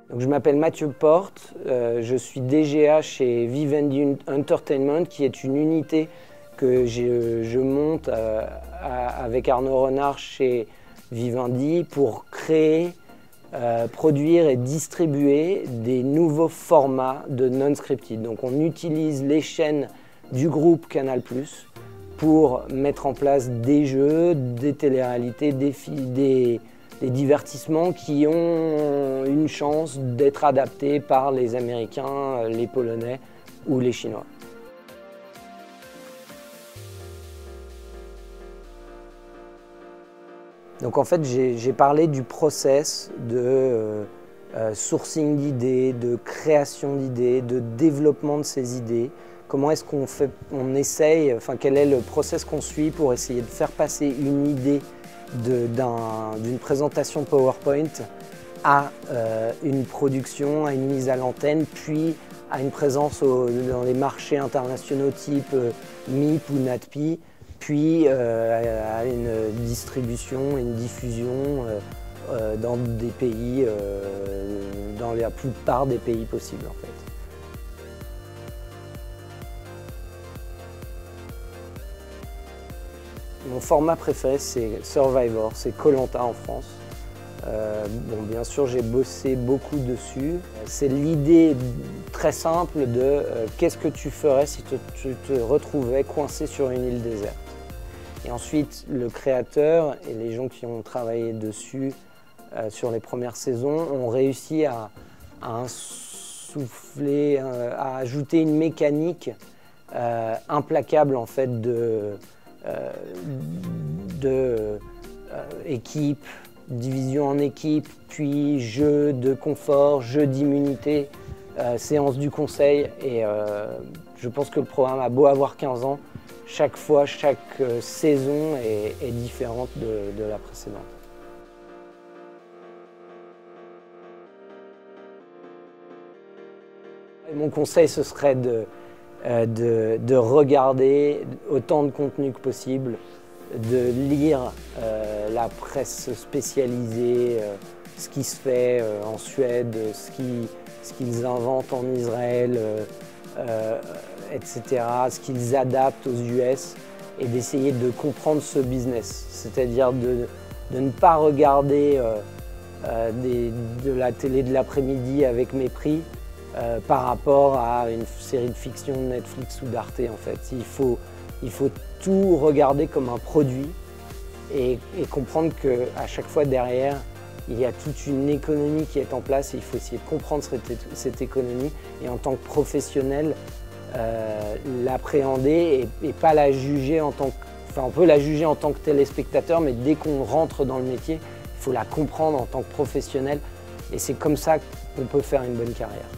Donc, je m'appelle Mathieu Porte, je suis DGA chez Vivendi Entertainment, qui est une unité que je monte avec Arnaud Renard chez Vivendi pour créer, produire et distribuer des nouveaux formats de non-scripted. Donc on utilise les chaînes du groupe Canal+ pour mettre en place des jeux, des téléréalités, des divertissements qui ont une chance d'être adaptés par les Américains, les Polonais ou les Chinois. Donc en fait, j'ai parlé du process de sourcing d'idées, de création d'idées, de développement de ces idées. Comment est-ce qu'on essaye, enfin quel est le process qu'on suit pour essayer de faire passer une idée d'une présentation PowerPoint à une production, à une mise à l'antenne, puis à une présence dans les marchés internationaux type MIP ou NATPI, puis à une distribution, une diffusion dans des pays, dans la plupart des pays possibles en fait. Mon format préféré, c'est Survivor, c'est Koh Lanta en France. Bon, bien sûr, j'ai bossé beaucoup dessus. C'est l'idée très simple de qu'est-ce que tu ferais si tu te retrouvais coincé sur une île déserte. Et ensuite, le créateur et les gens qui ont travaillé dessus sur les premières saisons ont réussi à insouffler, à ajouter une mécanique implacable en fait équipe, division en équipe, puis jeu de confort, jeu d'immunité, séance du conseil. Et je pense que le programme a beau avoir 15 ans, chaque fois, chaque saison est différente de la précédente. Et mon conseil, ce serait de regarder autant de contenu que possible, de lire la presse spécialisée, ce qui se fait en Suède, ce qu'ils inventent en Israël, etc., ce qu'ils adaptent aux US, et d'essayer de comprendre ce business. C'est-à-dire de ne pas regarder de la télé de l'après-midi avec mépris, par rapport à une série de fiction de Netflix ou d'Arte en fait. Il faut tout regarder comme un produit et comprendre qu'à chaque fois derrière, il y a toute une économie qui est en place et il faut essayer de comprendre cette économie et en tant que professionnel, l'appréhender et pas la juger en tant que... Enfin, on peut la juger en tant que téléspectateur, mais dès qu'on rentre dans le métier, il faut la comprendre en tant que professionnel et c'est comme ça qu'on peut faire une bonne carrière.